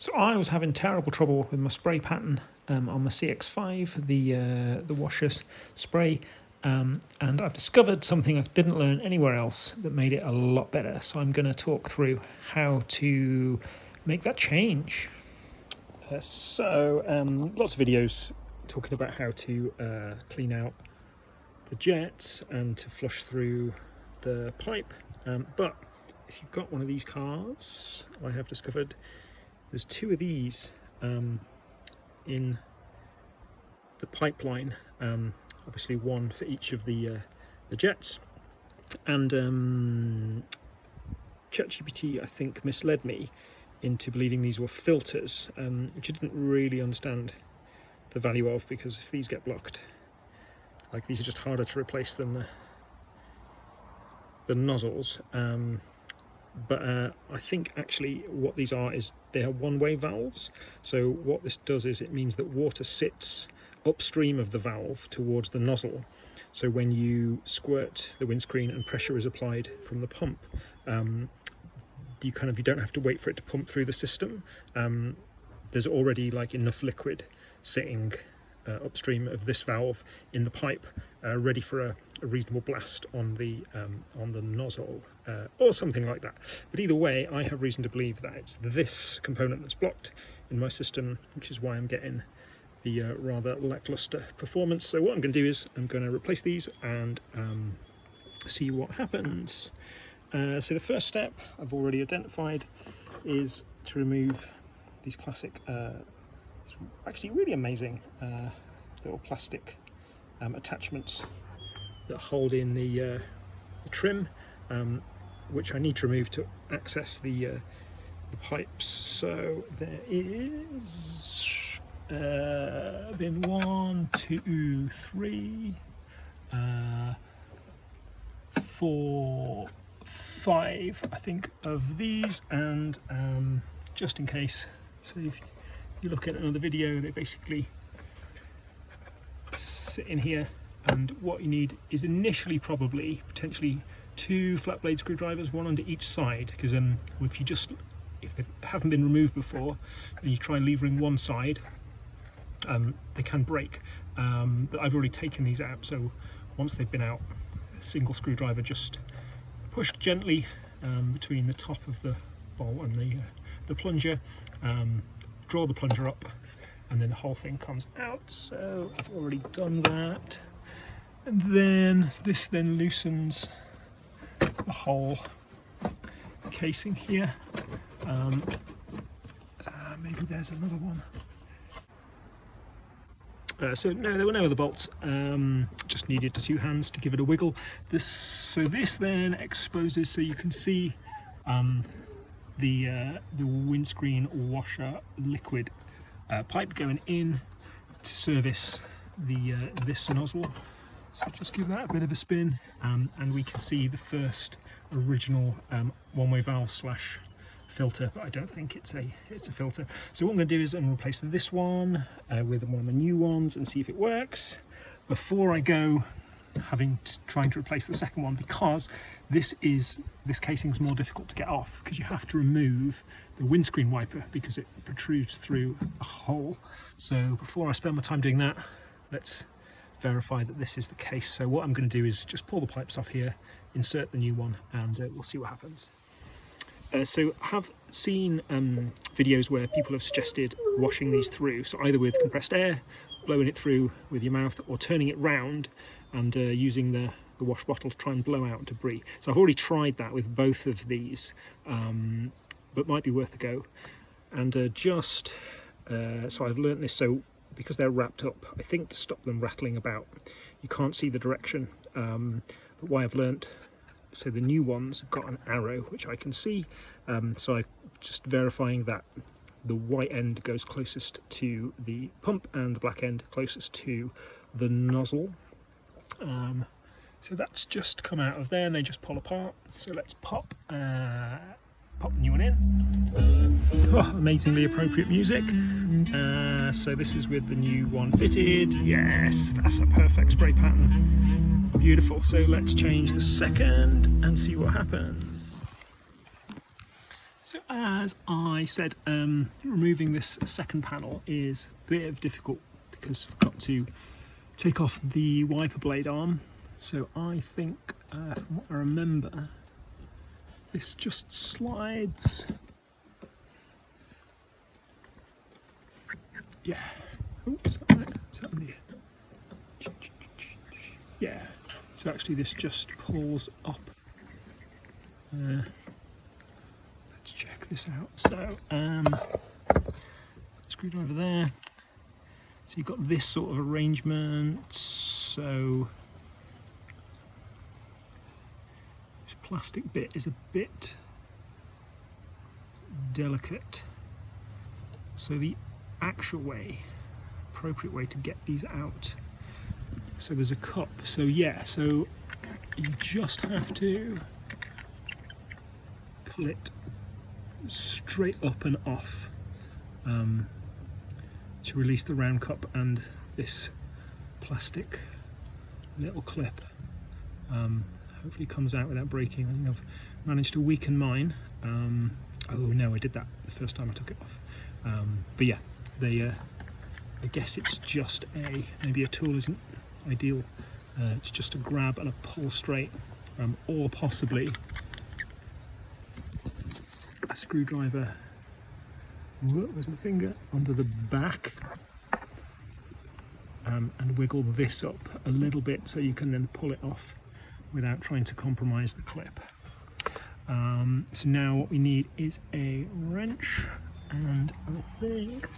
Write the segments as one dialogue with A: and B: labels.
A: So I was having terrible trouble with my spray pattern on my cx5, the washer spray, and I've discovered something I didn't learn anywhere else that made it a lot better. So I'm going to talk through how to make that change. Lots of videos talking about how to clean out the jets and to flush through the pipe, but if you've got one of these cars, I have discovered there's two of these in the pipeline, obviously one for each of the jets, and ChatGPT I think misled me into believing these were filters, which I didn't really understand the value of, because if these get blocked, like, these are just harder to replace than the nozzles. But I think actually what these are is they are one-way valves. So what this does is it means that water sits upstream of the valve towards the nozzle. So when you squirt the windscreen and pressure is applied from the pump, you don't have to wait for it to pump through the system. There's already like enough liquid sitting upstream of this valve in the pipe, ready for a reasonable blast on the nozzle, or something like that. But either way, I have reason to believe that it's this component that's blocked in my system, which is why I'm getting the rather lackluster performance. So what I'm going to do is I'm going to replace these and see what happens. So the first step I've already identified is to remove these classic, it's actually really amazing little plastic attachments that hold in the trim, which I need to remove to access the pipes. So there is been 1, 2, 3, 4, 5, I think, of these, and just in case, so if you look at another video, they basically sit in here, and what you need is initially probably potentially 2 flat blade screwdrivers, one under each side, because if they haven't been removed before and you try levering one side, they can break, but I've already taken these out, so once they've been out, a single screwdriver just pushed gently between the top of the bowl and the plunger, draw the plunger up, and then the whole thing comes out. So I've already done that, and then this loosens the whole casing here. Maybe there's another one. So no, there were no other bolts, just needed 2 hands to give it a wiggle. So this then exposes, so you can see the windscreen washer liquid pipe going in to service this nozzle. So just give that a bit of a spin, and we can see the first original one-way valve slash filter, but I don't think it's a filter. So what I'm going to do is I'm going to replace this one with one of my new ones and see if it works before I go trying to replace the second one, because this casing's more difficult to get off, because you have to remove the windscreen wiper because it protrudes through a hole. So before I spend my time doing that, let's verify that this is the case. So what I'm going to do is just pull the pipes off here, insert the new one, and we'll see what happens. So I have seen videos where people have suggested washing these through, so either with compressed air, blowing it through with your mouth, or turning it round and using the wash bottle to try and blow out debris. So I've already tried that with both of these, but might be worth a go. And so I've learnt this, so because they're wrapped up, I think to stop them rattling about, you can't see the direction, but what I've learnt, so the new ones have got an arrow which I can see, so I'm just verifying that the white end goes closest to the pump and the black end closest to the nozzle. So that's just come out of there and they just pull apart. So let's pop the new one in. Oh, amazingly appropriate music. So this is with the new one fitted. Yes, that's a perfect spray pattern. Beautiful. So let's change the second and see what happens. So as I said, removing this second panel is a bit difficult because I've got to take off the wiper blade arm. So I think, from what I remember, this just slides. Yeah. Oh, is that right? Is that under here? Yeah. So actually this just pulls up. Let's check this out. So, screwdriver there. So you've got this sort of arrangement. So this plastic bit is a bit delicate. So the actual way, appropriate way to get these out. So there's a cup. So yeah, so you just have to pull it straight up and off to release the round cup and this plastic little clip. Hopefully comes out without breaking. I think I've managed to weaken mine. Oh no, I did that the first time I took it off. But yeah, I guess it's just maybe a tool isn't ideal. It's just a grab and a pull straight, or possibly a screwdriver. Whoa, there's my finger under the back, and wiggle this up a little bit so you can then pull it off without trying to compromise the clip. So now what we need is a wrench, and I think,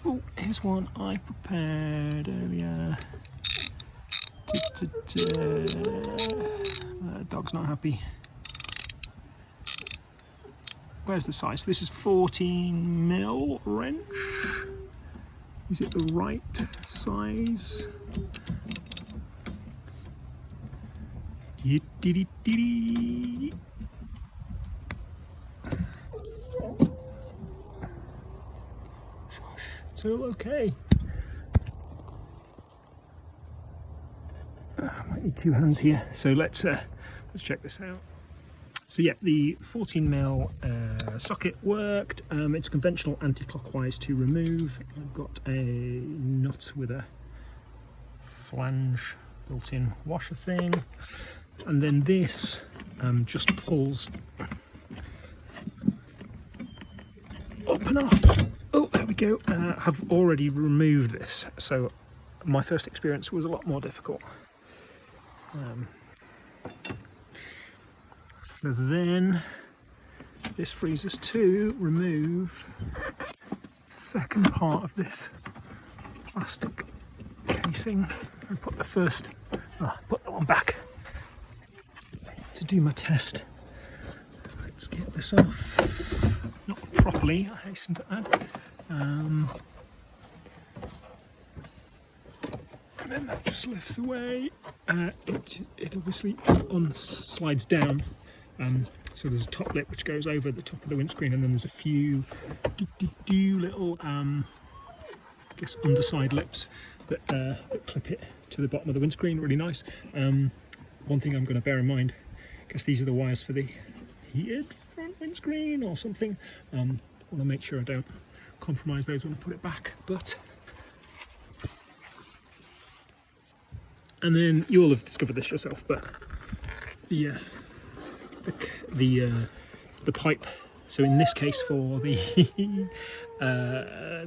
A: oh, here's one I prepared earlier. Dog's not happy. Where's the size? So this is 14mm wrench. Is it the right size? It's all okay. I might need two hands here. So let's check this out. So yeah, the 14mm socket worked. It's conventional anti-clockwise to remove. I've got a nut with a flange built-in washer thing, and then this just pulls up and off. Oh, there we go. I've already removed this, so my first experience was a lot more difficult. So then this frees us to remove the second part of this plastic casing and put put that one back to do my test. Let's get this off. Not properly, I hasten to add. And then that just lifts away. It obviously slides down. So there's a top lip which goes over the top of the windscreen, and then there's a few little, I guess, underside lips that clip it to the bottom of the windscreen. Really nice. One thing I'm going to bear in mind, I guess these are the wires for the heated front windscreen or something. I want to make sure I don't compromise those when I put it back. And then you all have discovered this yourself, but the pipe. So in this case, for the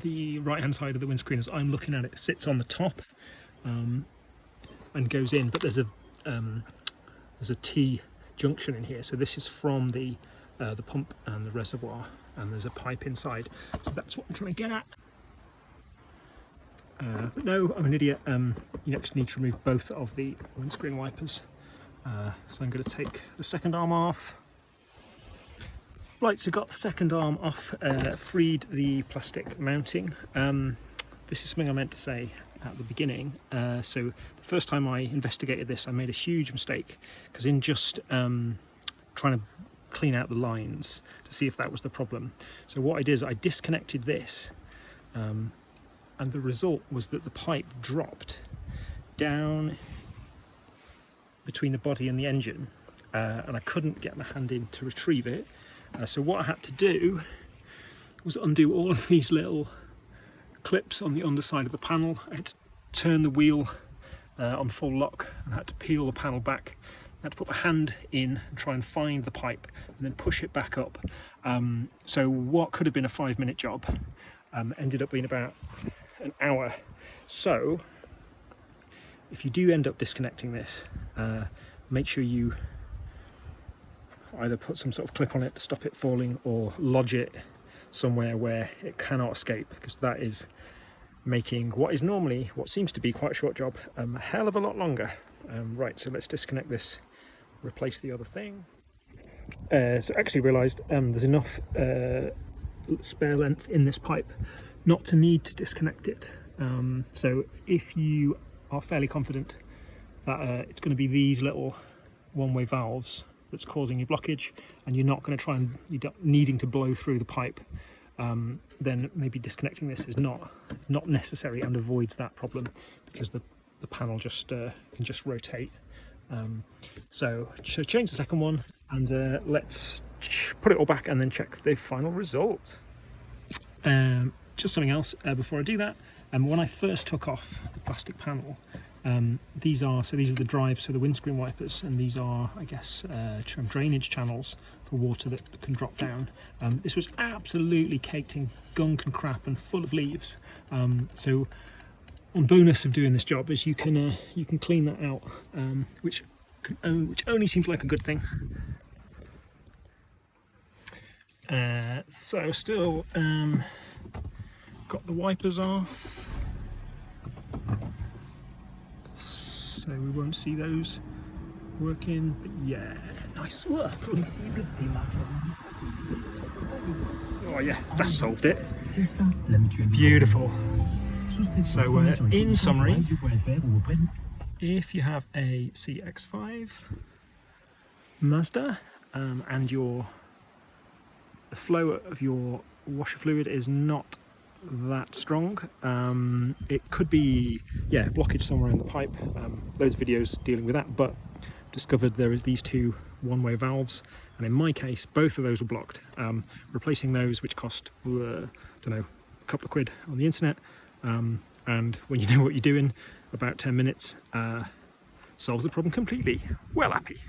A: the right hand side of the windscreen, as I'm looking at it, sits on the top and goes in. But there's a T junction in here. So this is from the pump and the reservoir, and there's a pipe inside. So that's what I'm trying to get at. But no, I'm an idiot. You actually need to remove both of the windscreen wipers. So I'm going to take the second arm off. Right, so got the second arm off, freed the plastic mounting. This is something I meant to say at the beginning. So the first time I investigated this, I made a huge mistake, because in just trying to clean out the lines to see if that was the problem. So what I did is I disconnected this, and the result was that the pipe dropped down between the body and the engine, and I couldn't get my hand in to retrieve it. So what I had to do was undo all of these little clips on the underside of the panel. I had to turn the wheel on full lock and I had to peel the panel back. I had to put my hand in and try and find the pipe and then push it back up. So what could have been a 5-minute job ended up being about an hour. So if you do end up disconnecting this, make sure you either put some sort of clip on it to stop it falling or lodge it somewhere where it cannot escape, because that is making what seems to be quite a short job a hell of a lot longer. Right, so let's disconnect this, replace the other thing. So I actually realised there's enough spare length in this pipe not to need to disconnect it. So if you are fairly confident that it's going to be these little one-way valves that's causing your blockage, and you're not going to try and needing to blow through the pipe, then maybe disconnecting this is not necessary and avoids that problem, because the panel just can just rotate. So change the second one, and let's put it all back and then check the final result. Just something else before I do that. When I first took off the plastic panel, these are the drives for the windscreen wipers, and these are, I guess, drainage channels for water that can drop down. This was absolutely caked in gunk and crap and full of leaves. So one bonus of doing this job is you can clean that out, which only seems like a good thing. So still got the wipers off, so we won't see those working, but yeah, nice work. Oh yeah, that solved it. Beautiful. So in summary, if you have a cx5 Mazda and the flow of your washer fluid is not that strong, it could be blockage somewhere in the pipe. Loads of videos dealing with that, but discovered there is these two one-way valves, and in my case both of those were blocked. Replacing those, which cost a couple of quid on the internet, and when you know what you're doing, about 10 minutes solves the problem completely. Well happy.